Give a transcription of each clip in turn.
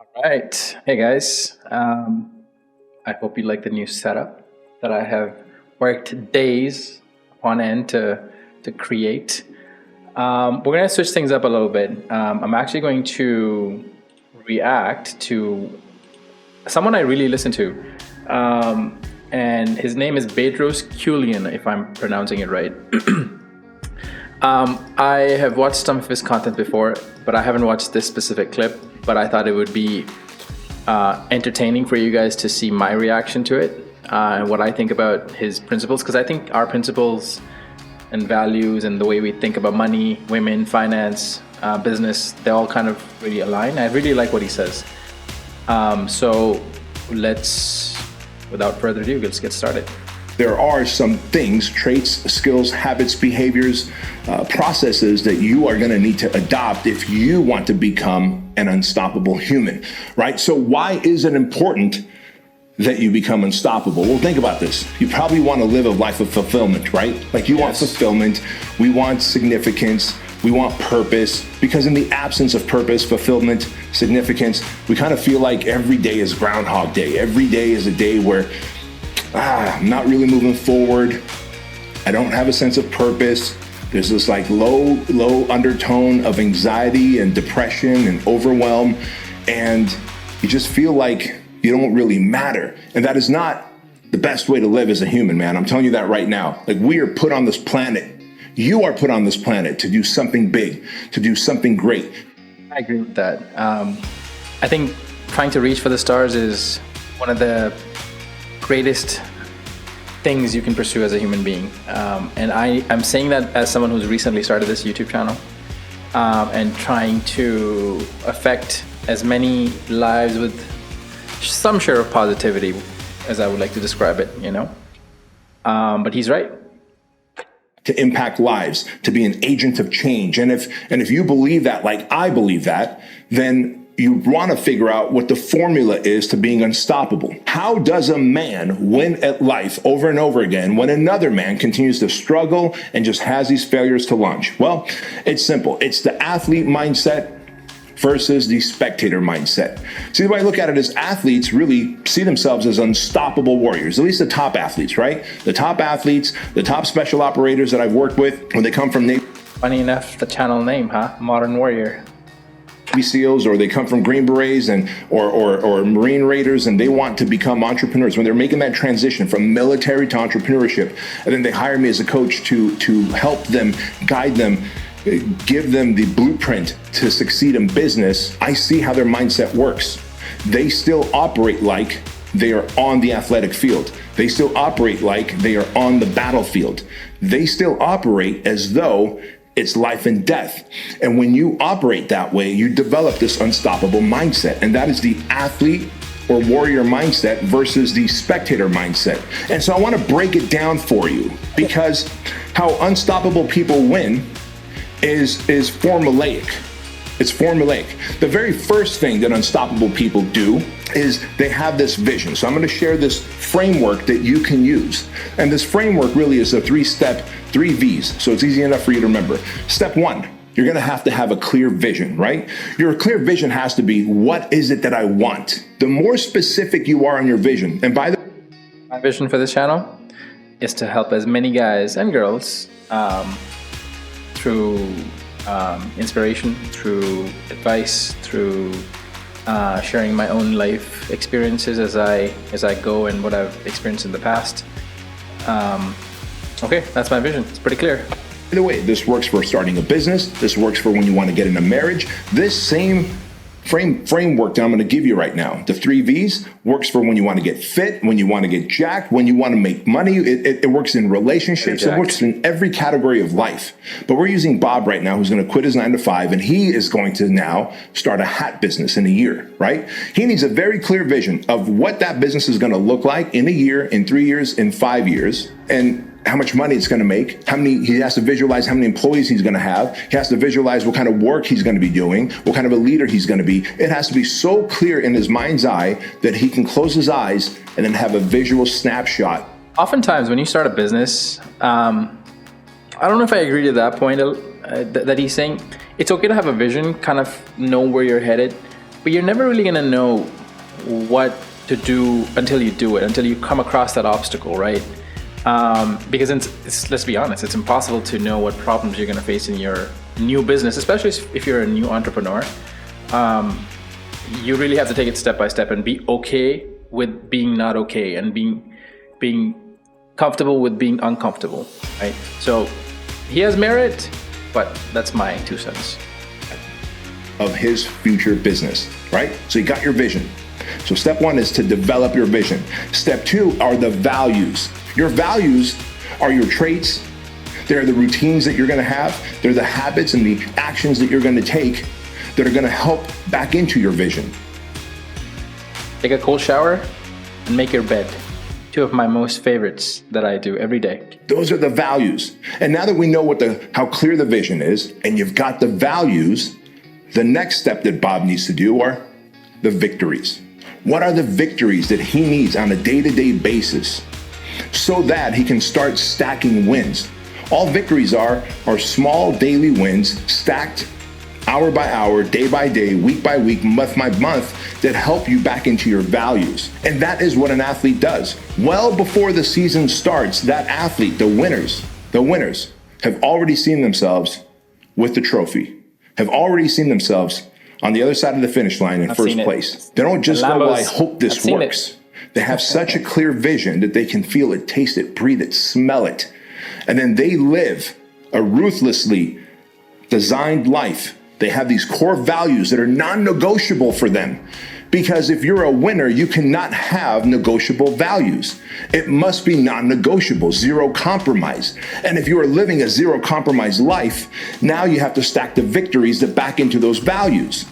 All right. Hey guys. I hope you like the new setup that I have worked days upon end to create. We're going to switch things up a little bit. I'm actually going to react to someone I really listen to. And his name is Bedros Keuilian, if I'm pronouncing it right. I have watched some of his content before, but I haven't watched this specific clip. But I thought it would be entertaining for you guys to see my reaction to it and what I think about his principles. Because I think our principles and values and the way we think about money, women, finance, business, they all kind of really align. I really like what he says. So let's, without further ado, let's get started. There are some things, traits, skills, habits, behaviors, processes that you are going to need to adopt if you want to become an unstoppable human, right? So why is it important that you become unstoppable? Well, think about this. You probably want to live a life of fulfillment, right? Like you want fulfillment, we want significance, we want purpose, because in the absence of purpose, fulfillment, significance, we kind of feel like every day is Groundhog Day. Every day is a day where I'm not really moving forward. I don't have a sense of purpose. There's this like low undertone of anxiety and depression and overwhelm. And you just feel like you don't really matter. And that is not the best way to live as a human, man. I'm telling you that right now. Like we are put on this planet. You are put on this planet to do something big, to do something great. I agree with that. I think trying to reach for the stars is one of the greatest things you can pursue as a human being. And I'm saying that as someone who's recently started this YouTube channel and trying to affect as many lives with some share of positivity, as I would like to describe it, you know? But he's right. To impact lives, to be an agent of change. And if you believe that, like I believe that, then you want to figure out what the formula is to being unstoppable. How does a man win at life over and over again when another man continues to struggle and just has these failures to launch? Well, it's simple. It's the athlete mindset versus the spectator mindset. See, the way I look at it is athletes really see themselves as unstoppable warriors, at least the top athletes, right? The top athletes, the top special operators that I've worked with, when they come from Funny enough, the channel name, huh? Modern Warrior. Navy SEALs, or they come from Green Berets and or Marine Raiders, and they want to become entrepreneurs. When they're making that transition from military to entrepreneurship, and then they hire me as a coach to help them, guide them, give them the blueprint to succeed in business, I see how their mindset works. They still operate like they are on the athletic field. They still operate like they are on the battlefield. They still operate as though it's life and death. And when you operate that way, you develop this unstoppable mindset. And that is the athlete or warrior mindset versus the spectator mindset. And so I want to break it down for you, because how unstoppable people win is formulaic. It's formulaic. The very first thing that unstoppable people do is they have this vision. So I'm going to share this framework that you can use. And this framework really is a three V's. So it's easy enough for you to remember. Step one, you're going to have a clear vision, right? Your clear vision has to be, what is it that I want? The more specific you are on your vision, and by the way, my vision for this channel is to help as many guys and girls through inspiration, through advice, through sharing my own life experiences as I go and what I've experienced in the past. Okay, that's my vision. It's pretty clear. By the way, this works for starting a business. This works for when you want to get in a marriage. This same framework that I'm going to give you right now, the three V's, works for when you want to get fit, when you want to get jacked, when you want to make money. It works in relationships. It works in every category of life. But we're using Bob right now, who's going to quit his 9-to-5, and he is going to now start a hat business in a year, right? He needs a very clear vision of what that business is going to look like in a year, in 3 years, in 5 years, and how much money it's going to make, he has to visualize how many employees he's going to have. He has to visualize what kind of work he's going to be doing, what kind of a leader he's going to be. It has to be so clear in his mind's eye that he can close his eyes and then have a visual snapshot. Oftentimes when you start a business, I don't know if I agree to that point that he's saying. It's okay to have a vision, kind of know where you're headed, but you're never really gonna know what to do until you do it, until you come across that obstacle, right? Because let's be honest, it's impossible to know what problems you're gonna face in your new business, especially if you're a new entrepreneur. You really have to take it step by step and be okay with being not okay, and being comfortable with being uncomfortable, right? So he has merit, but that's my 2 cents. Of his future business, right? So you got your vision. So step 1 is to develop your vision. Step 2 are the values. Your values are your traits. They're the routines that you're going to have. They're the habits and the actions that you're going to take that are going to help back into your vision. Take a cold shower and make your bed. 2 of my most favorites that I do every day. Those are the values. And now that we know how clear the vision is, and you've got the values, the next step that Bob needs to do are the victories. What are the victories that he needs on a day-to-day basis so that he can start stacking wins? All victories are small daily wins stacked hour by hour, day by day, week by week, month by month, that help you back into your values. And that is what an athlete does. Well before the season starts, that athlete, the winners, have already seen themselves with the trophy, have already seen themselves on the other side of the finish line in first place. They don't just go, well, I hope this works. They have such a clear vision that they can feel it, taste it, breathe it, smell it. And then they live a ruthlessly designed life. They have these core values that are non-negotiable for them. Because if you're a winner, you cannot have negotiable values. It must be non-negotiable, zero compromise. And if you are living a zero compromise life, now you have to stack the victories that back into those values.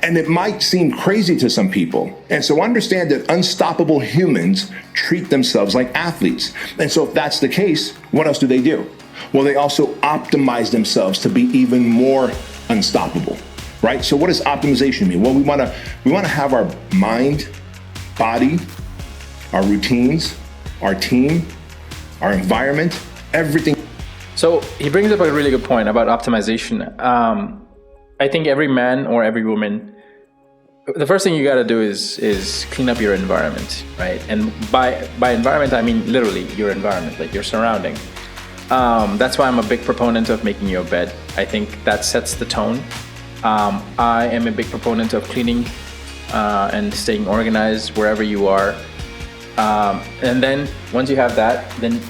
And it might seem crazy to some people. And so understand that unstoppable humans treat themselves like athletes. And so if that's the case, what else do? Well, they also optimize themselves to be even more unstoppable, right? So what does optimization mean? Well, we want to have our mind, body, our routines, our team, our environment, everything. So he brings up a really good point about optimization. I think every man or every woman, the first thing you got to do is clean up your environment, right? And by environment, I mean literally your environment, like your surrounding. That's why I'm a big proponent of making your bed. I think that sets the tone. I am a big proponent of cleaning and staying organized wherever you are. And then once you have that, then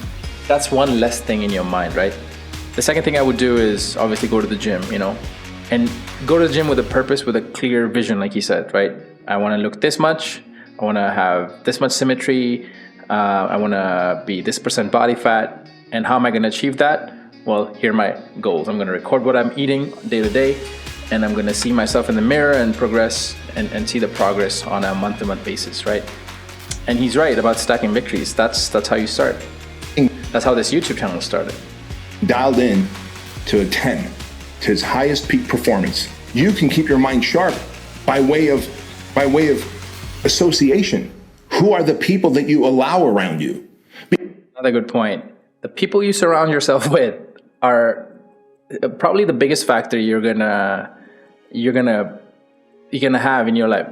that's one less thing in your mind, right? The second thing I would do is obviously go to the gym, and go to the gym with a purpose, with a clear vision, like you said, right? I want to look this much. I want to have this much symmetry. I want to be this % body fat. And how am I going to achieve that? Well, here are my goals. I'm going to record what I'm eating day to day, and I'm going to see myself in the mirror and progress and see the progress on a month-to-month basis, right? And he's right about stacking victories. That's how you start. That's how this YouTube channel started. Dialed in to a 10, to his highest peak performance. You can keep your mind sharp by way of association. Who are the people that you allow around you? Another good point. The people you surround yourself with are probably the biggest factor you're gonna have in your life.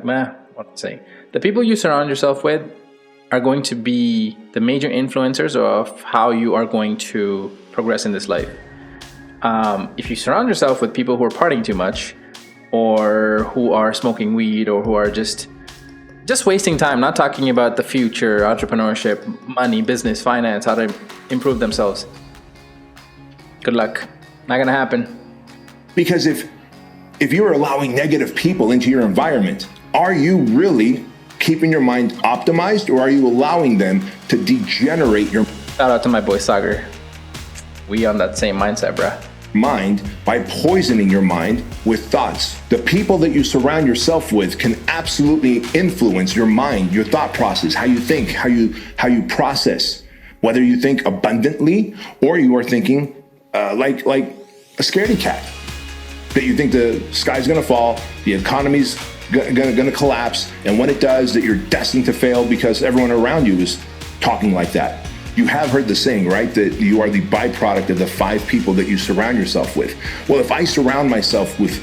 What to say? The people you surround yourself with are going to be the major influencers of how you are going to progress in this life. If you surround yourself with people who are partying too much, or who are smoking weed, or who are just wasting time, not talking about the future, entrepreneurship, money, business, finance, how to improve themselves. Good luck. Not gonna happen. Because if you're allowing negative people into your environment, are you really keeping your mind optimized, or are you allowing them to degenerate your Shout out to my boy Sagar. We on that same mindset, bruh. Mind by poisoning your mind with thoughts? The people that you surround yourself with can absolutely influence your mind, your thought process, how you think, how you process. Whether you think abundantly or you are thinking like a scaredy cat, that you think the sky's gonna fall, the economy's gonna collapse, and when it does, that you're destined to fail because everyone around you is talking like that. You have heard the saying, right? That you are the byproduct of the 5 people that you surround yourself with. Well, if I surround myself with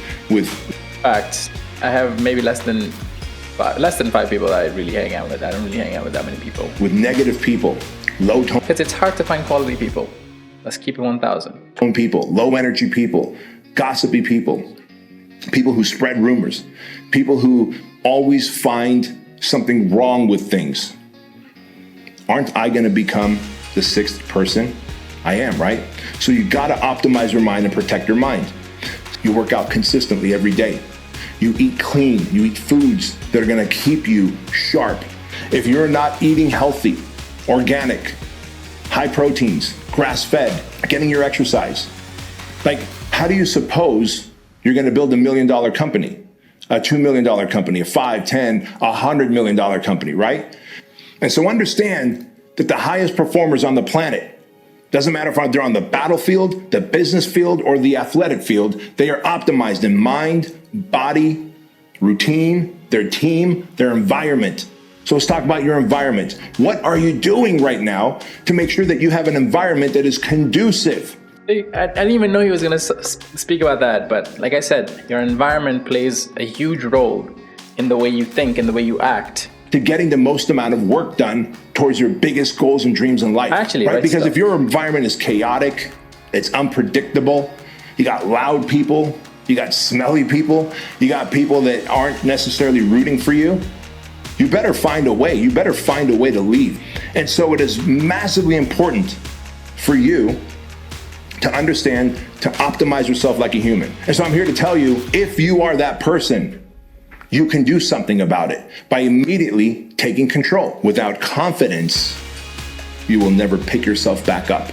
facts, I have maybe less than 5 people that I really hang out with. I don't really hang out with that many people. With negative people, low tone Because it's hard to find quality people. Let's keep it 1,000. people, low energy people, gossipy people, people who spread rumors, people who always find something wrong with things. Aren't I going to become the sixth person? I am, right? So you got to optimize your mind and protect your mind. You work out consistently every day. You eat clean. You eat foods that are going to keep you sharp. If you're not eating healthy, organic, high proteins, grass-fed, getting your exercise, like, how do you suppose you're going to build $1 million company, a $2 million company, a 5, 10, $100 million company, right? And so understand that the highest performers on the planet, doesn't matter if they're on the battlefield, the business field, or the athletic field, they are optimized in mind, body, routine, their team, their environment. So let's talk about your environment. What are you doing right now to make sure that you have an environment that is conducive? I didn't even know he was going to speak about that. But like I said, your environment plays a huge role in the way you think and the way you act. To getting the most amount of work done towards your biggest goals and dreams in life. Actually, right? Because stuff. if your environment is chaotic, it's unpredictable, you got loud people, you got smelly people, you got people that aren't necessarily rooting for you, you better find a way. You better find a way to leave. And so it is massively important for you to understand, to optimize yourself like a human. And so I'm here to tell you, if you are that person, you can do something about it by immediately taking control. Without confidence, you will never pick yourself back up.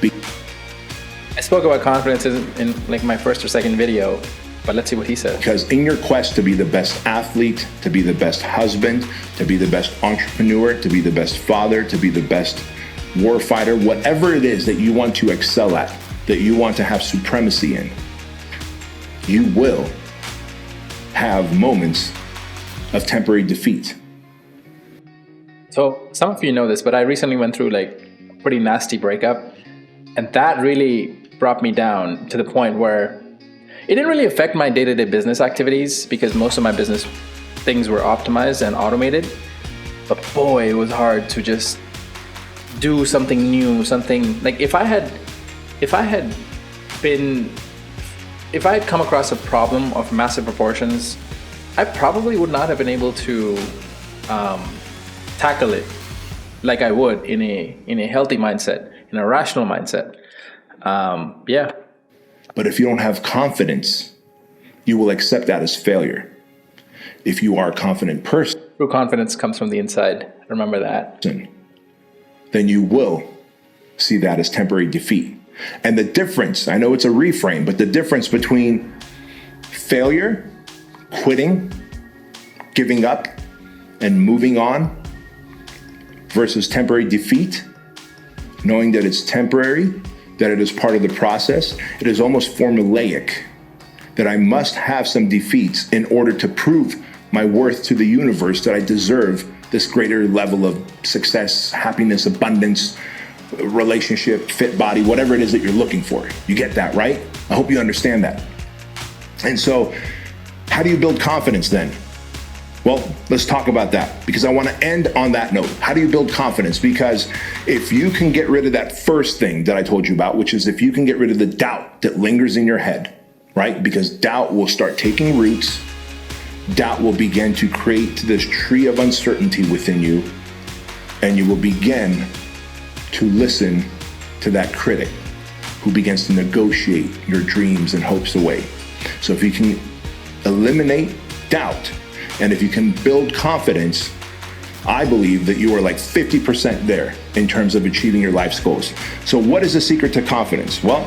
I spoke about confidence in like my first or second video, but let's see what he said. Because in your quest to be the best athlete, to be the best husband, to be the best entrepreneur, to be the best father, to be the best warfighter, whatever it is that you want to excel at, that you want to have supremacy in, you will have moments of temporary defeat. So some of you know this, but I recently went through like a pretty nasty breakup, and that really brought me down to the point where it didn't really affect my day-to-day business activities because most of my business things were optimized and automated. But boy, it was hard to just do something new, something like if I had come across a problem of massive proportions, I probably would not have been able to tackle it like I would in a healthy mindset, in a rational mindset. Yeah. But if you don't have confidence, you will accept that as failure. If you are a confident person, True confidence comes from the inside. Remember that. then you will see that as temporary defeat. And the difference, I know it's a reframe, but the difference between failure, quitting, giving up, and moving on versus temporary defeat, knowing that it's temporary, that it is part of the process, it is almost formulaic, that I must have some defeats in order to prove my worth to the universe, that I deserve this greater level of success, happiness, abundance, relationship, fit body, whatever it is that you're looking for. You get that, right? I hope you understand that. And so, how do you build confidence then? Well, let's talk about that because I want to end on that note. How do you build confidence? Because if you can get rid of that first thing that I told you about, which is if you can get rid of the doubt that lingers in your head, right? Because doubt will start taking roots. Doubt will begin to create this tree of uncertainty within you, and you will begin to listen to that critic who begins to negotiate your dreams and hopes away. So if you can eliminate doubt, and if you can build confidence, I believe that you are like 50% there in terms of achieving your life's goals. So what is the secret to confidence? Well,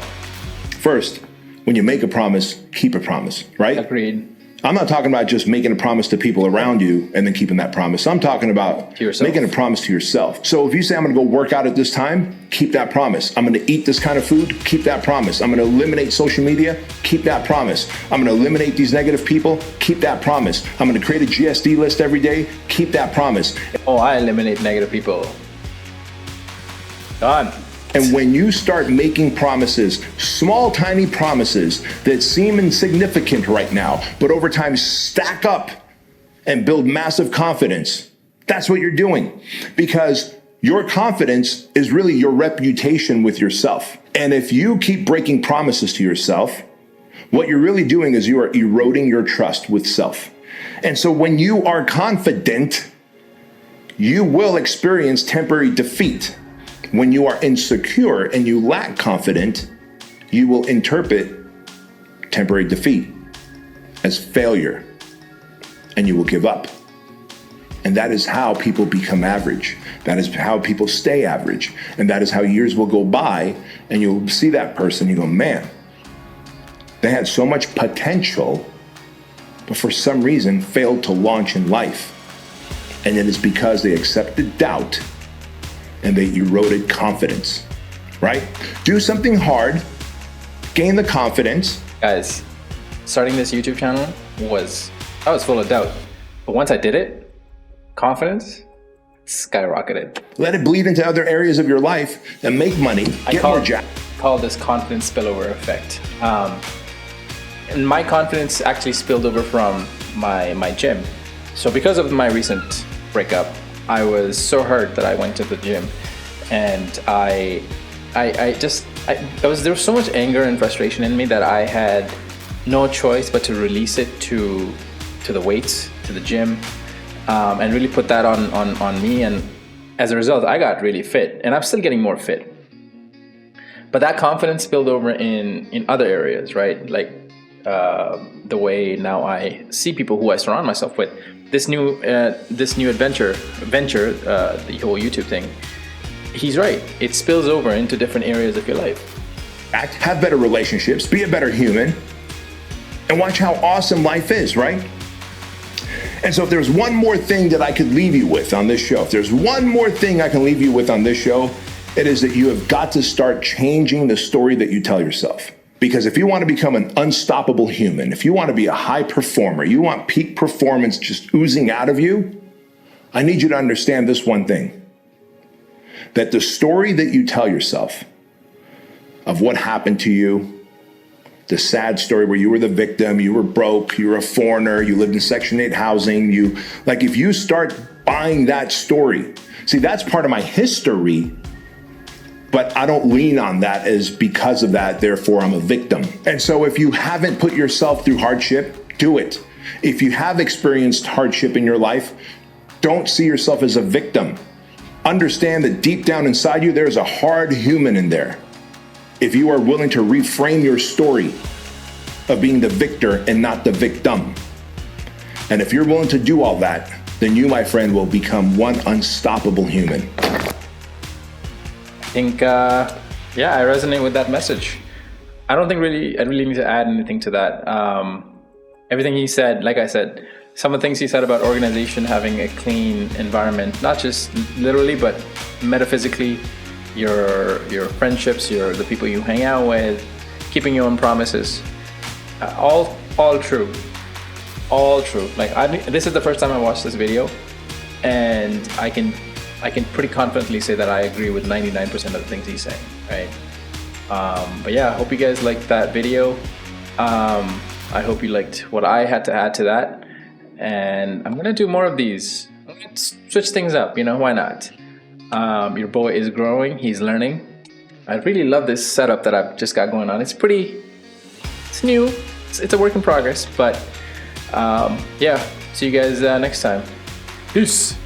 first, when you make a promise, keep a promise, right? Agreed. I'm not talking about just making a promise to people around you and then keeping that promise. I'm talking about making a promise to yourself. So if you say, I'm going to go work out at this time, keep that promise. I'm going to eat this kind of food, keep that promise. I'm going to eliminate social media, keep that promise. I'm going to eliminate these negative people, keep that promise. I'm going to create a GSD list every day, keep that promise. Oh, I eliminate negative people. Done. And when you start making promises, small, tiny promises that seem insignificant right now, but over time stack up and build massive confidence, that's what you're doing. Because your confidence is really your reputation with yourself. And if you keep breaking promises to yourself, what you're really doing is you are eroding your trust with self. And so when you are confident, you will experience temporary defeat. When you are insecure and you lack confidence, you will interpret temporary defeat as failure, and you will give up. And that is how people become average. That is how people stay average. And that is how years will go by, and you'll see that person, you go, man, they had so much potential, but for some reason failed to launch in life. And it is because they accepted doubt and they eroded confidence, right? Do something hard, gain the confidence. Guys, starting this YouTube channel I was full of doubt. But once I did it, confidence skyrocketed. Let it bleed into other areas of your life and make money, get more jobs. I call this confidence spillover effect. And my confidence actually spilled over from my gym. So because of my recent breakup, I was so hurt that I went to the gym, and there was so much anger and frustration in me that I had no choice but to release it to the weights, to the gym, and really put that on me. And as a result, I got really fit, and I'm still getting more fit. But that confidence spilled over in other areas, right? Like the way now I see people who I surround myself with. This new venture, the whole YouTube thing, he's right. It spills over into different areas of your life. Have better relationships, be a better human, and watch how awesome life is, right? And so if there's one more thing that I could leave you with on this show, if there's one more thing I can leave you with on this show, it is that you have got to start changing the story that you tell yourself. Because if you want to become an unstoppable human, if you want to be a high performer, you want peak performance just oozing out of you, I need you to understand this one thing. That the story that you tell yourself of what happened to you, the sad story where you were the victim, you were broke, you were a foreigner, you lived in Section 8 housing, if you start buying that story, see, that's part of my history. But I don't lean on that as because of that, therefore I'm a victim. And so if you haven't put yourself through hardship, do it. If you have experienced hardship in your life, don't see yourself as a victim. Understand that deep down inside you, there's a hard human in there. If you are willing to reframe your story of being the victor and not the victim. And if you're willing to do all that, then you, my friend, will become one unstoppable human. I think, I resonate with that message. I don't think I really need to add anything to that. Everything he said, like I said, some of the things he said about organization, having a clean environment, not just literally, but metaphysically, your friendships, the people you hang out with, keeping your own promises, all true, all true. This is the first time I watched this video, and I can pretty confidently say that I agree with 99% of the things he's saying, right? But yeah, I hope you guys liked that video. I hope you liked what I had to add to that. And I'm gonna do more of these. I'm gonna switch things up, why not? Your boy is growing, he's learning. I really love this setup that I've just got going on. It's new, it's a work in progress, but yeah, see you guys next time. Peace.